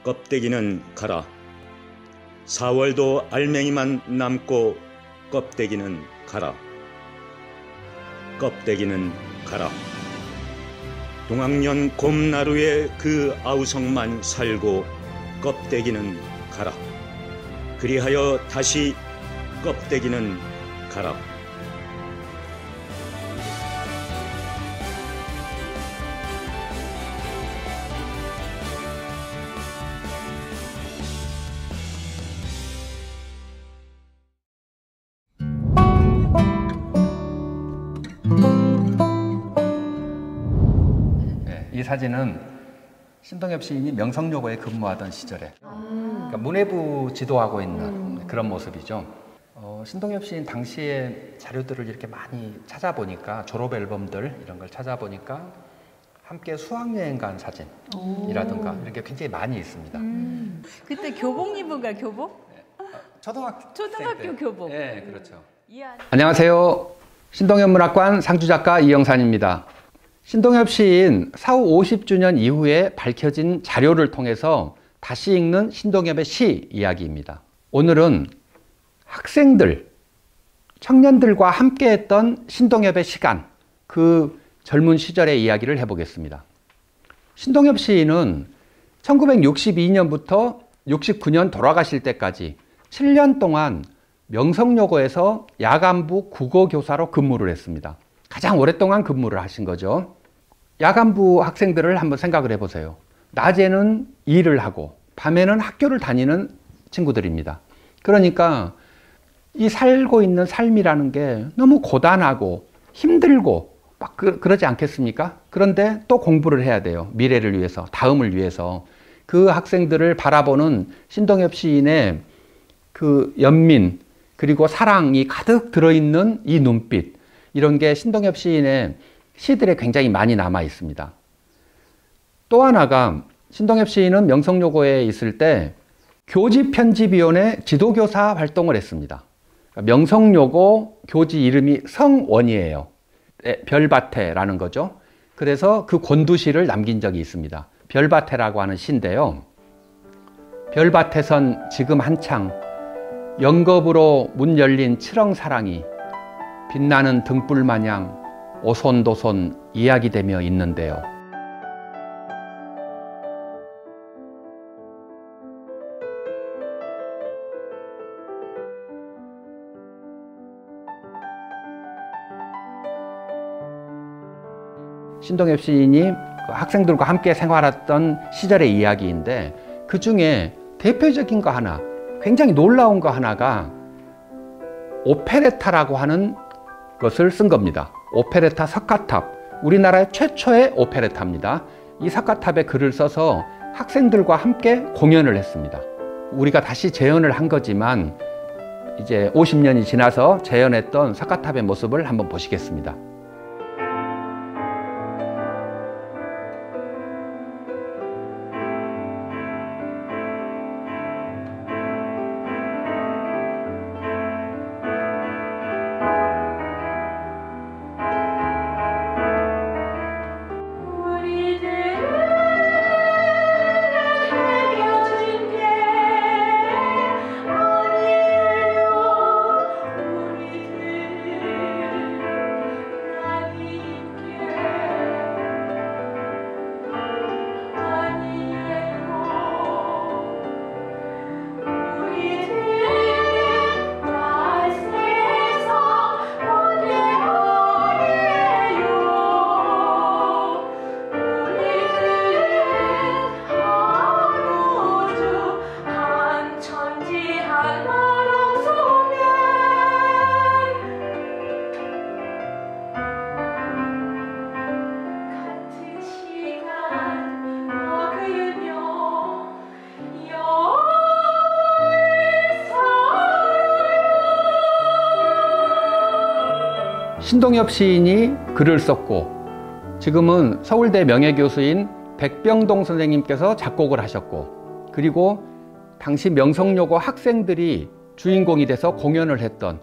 껍데기는 가라. 4월도 알맹이만 남고 껍데기는 가라. 껍데기는 가라. 동학년 곰나루에 그 아우성만 살고 껍데기는 가라. 그리하여 다시 껍데기는 가라. 이 사진은 신동엽 시인이 명성여고에 근무하던 시절에 그러니까 문해부 지도하고 있는 그런 모습이죠. 신동엽 시인 당시의 자료들을 이렇게 많이 찾아보니까 졸업 앨범들 이런 걸 찾아보니까 함께 수학여행 간 사진이라든가 이런 게 굉장히 많이 있습니다. 그때 교복 입은가 교복? 초등학교 교복. 네, 그렇죠. 안녕하세요. 신동엽 문학관 상주작가 이영산입니다. 신동엽 시인 사후 50주년 이후에 밝혀진 자료를 통해서 다시 읽는 신동엽의 시 이야기입니다. 오늘은 학생들, 청년들과 함께했던 신동엽의 시간, 그 젊은 시절의 이야기를 해보겠습니다. 신동엽 시인은 1962년부터 69년 돌아가실 때까지 7년 동안 명성여고에서 야간부 국어교사로 근무를 했습니다. 가장 오랫동안 근무를 하신 거죠. 야간부 학생들을 한번 생각을 해보세요. 낮에는 일을 하고 밤에는 학교를 다니는 친구들입니다. 그러니까 이 살고 있는 삶이라는 게 너무 고단하고 힘들고 막 그러지 않겠습니까? 그런데 또 공부를 해야 돼요. 미래를 위해서, 다음을 위해서. 그 학생들을 바라보는 신동엽 시인의 그 연민 그리고 사랑이 가득 들어있는 이 눈빛, 이런 게 신동엽 시인의 시들에 굉장히 많이 남아 있습니다. 또 하나가 신동엽 시인은 명성여고에 있을 때 교지편집위원회 지도교사 활동을 했습니다. 명성여고 교지 이름이 성원이에요. 별밭에라는 거죠. 그래서 그 곤두시를 남긴 적이 있습니다. 별밭에라고 하는 시인데요. 별밭에선 지금 한창 영겁으로 문 열린 칠렁사랑이 빛나는 등불 마냥 오손도손 이야기되며 있는데요. 신동엽 시인이 학생들과 함께 생활했던 시절의 이야기인데 그 중에 대표적인 거 하나, 굉장히 놀라운 거 하나가 오페레타라고 하는 것을 쓴 겁니다. 오페레타 석가탑, 우리나라의 최초의 오페레타입니다. 이 석가탑에 글을 써서 학생들과 함께 공연을 했습니다. 우리가 다시 재현을 한 거지만 이제 50년이 지나서 재현했던 석가탑의 모습을 한번 보시겠습니다. 신동엽 시인이 글을 썼고 지금은 서울대 명예교수인 백병동 선생님께서 작곡을 하셨고, 그리고 당시 명성여고 학생들이 주인공이 돼서 공연을 했던,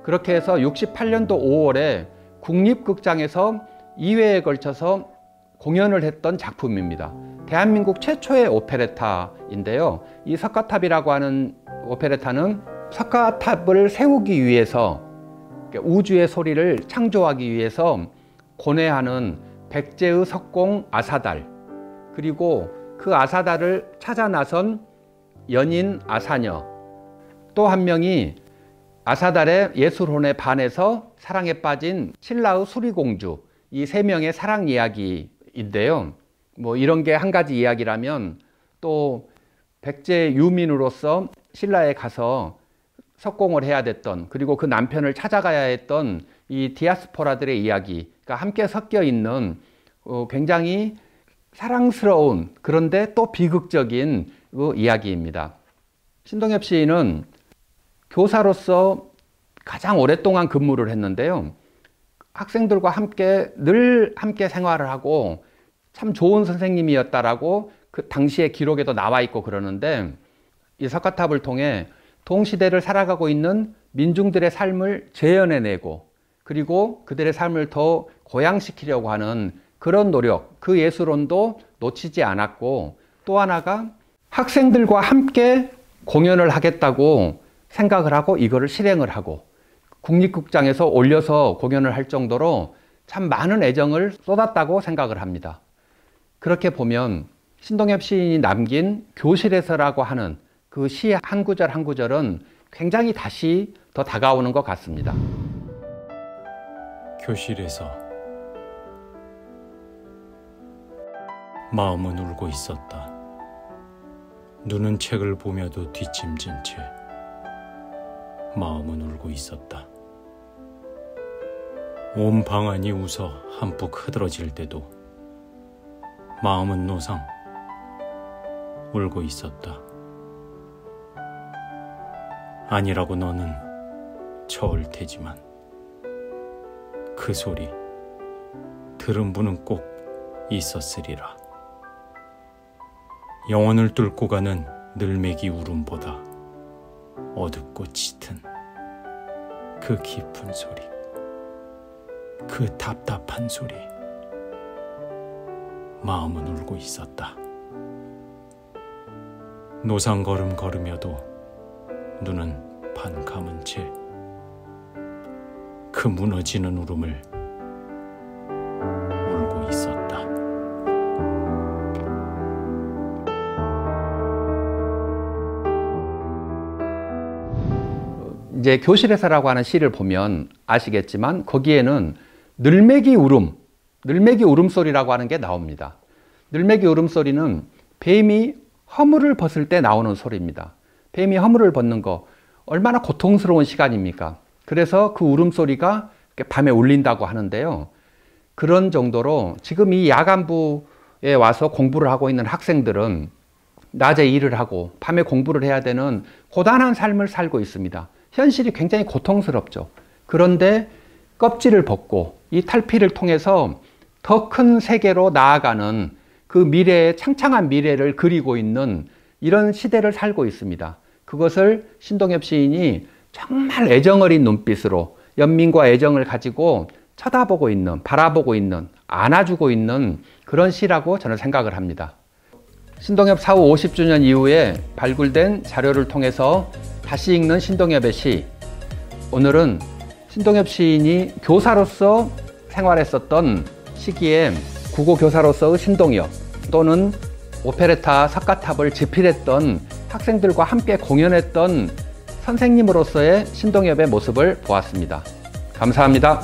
그렇게 해서 68년도 5월에 국립극장에서 2회에 걸쳐서 공연을 했던 작품입니다. 대한민국 최초의 오페레타인데요. 이 석가탑이라고 하는 오페레타는 석가탑을 세우기 위해서, 우주의 소리를 창조하기 위해서 고뇌하는 백제의 석공 아사달, 그리고 그 아사달을 찾아 나선 연인 아사녀, 또 한 명이 아사달의 예술혼에 반해서 사랑에 빠진 신라의 수리공주, 이 세 명의 사랑 이야기인데요. 뭐 이런 게 한 가지 이야기라면, 또 백제 유민으로서 신라에 가서 석공을 해야 됐던, 그리고 그 남편을 찾아가야 했던 이 디아스포라들의 이야기가 함께 섞여 있는 굉장히 사랑스러운, 그런데 또 비극적인 이야기입니다. 신동엽 시인은 교사로서 가장 오랫동안 근무를 했는데요. 학생들과 늘 함께 생활을 하고 참 좋은 선생님이었다라고 그 당시의 기록에도 나와 있고 그러는데, 이 석가탑을 통해 동시대를 살아가고 있는 민중들의 삶을 재현해내고, 그리고 그들의 삶을 더 고양시키려고 하는 그런 노력, 그 예술혼도 놓치지 않았고, 또 하나가 학생들과 함께 공연을 하겠다고 생각을 하고 이거를 실행을 하고 국립극장에서 올려서 공연을 할 정도로 참 많은 애정을 쏟았다고 생각을 합니다. 그렇게 보면 신동엽 시인이 남긴 교실에서라고 하는 그 시 한 구절 한 구절은 굉장히 다시 더 다가오는 것 같습니다. 교실에서 마음은 울고 있었다. 눈은 책을 보며도 뒷짐진 채 마음은 울고 있었다. 온 방안이 웃어 한푹 흐드러질 때도 마음은 노상 울고 있었다. 아니라고 너는 저을 테지만 그 소리 들은 분은 꼭 있었으리라. 영혼을 뚫고 가는 늘매기 울음보다 어둡고 짙은 그 깊은 소리, 그 답답한 소리, 마음은 울고 있었다. 노상걸음 걸으며도 눈은 반 감은 채 그 무너지는 울음을 울고 있었다. 이제 교실에서라고 하는 시를 보면 아시겠지만 거기에는 늘매기 울음소리라고 하는 게 나옵니다. 늘매기 울음소리는 뱀이 허물을 벗을 때 나오는 소리입니다. 뱀이 허물을 벗는 거 얼마나 고통스러운 시간입니까? 그래서 그 울음소리가 밤에 울린다고 하는데요. 그런 정도로 지금 이 야간부에 와서 공부를 하고 있는 학생들은 낮에 일을 하고 밤에 공부를 해야 되는 고단한 삶을 살고 있습니다. 현실이 굉장히 고통스럽죠. 그런데 껍질을 벗고 이 탈피를 통해서 더 큰 세계로 나아가는 그 미래의 창창한 미래를 그리고 있는 이런 시대를 살고 있습니다. 그것을 신동엽 시인이 정말 애정어린 눈빛으로 연민과 애정을 가지고 쳐다보고 있는, 바라보고 있는, 안아주고 있는 그런 시라고 저는 생각을 합니다. 신동엽 사후 50주년 이후에 발굴된 자료를 통해서 다시 읽는 신동엽의 시, 오늘은 신동엽 시인이 교사로서 생활했었던 시기에 국어 교사로서의 신동엽, 또는 오페레타 석가탑을 집필했던 학생들과 함께 공연했던 선생님으로서의 신동엽의 모습을 보았습니다. 감사합니다.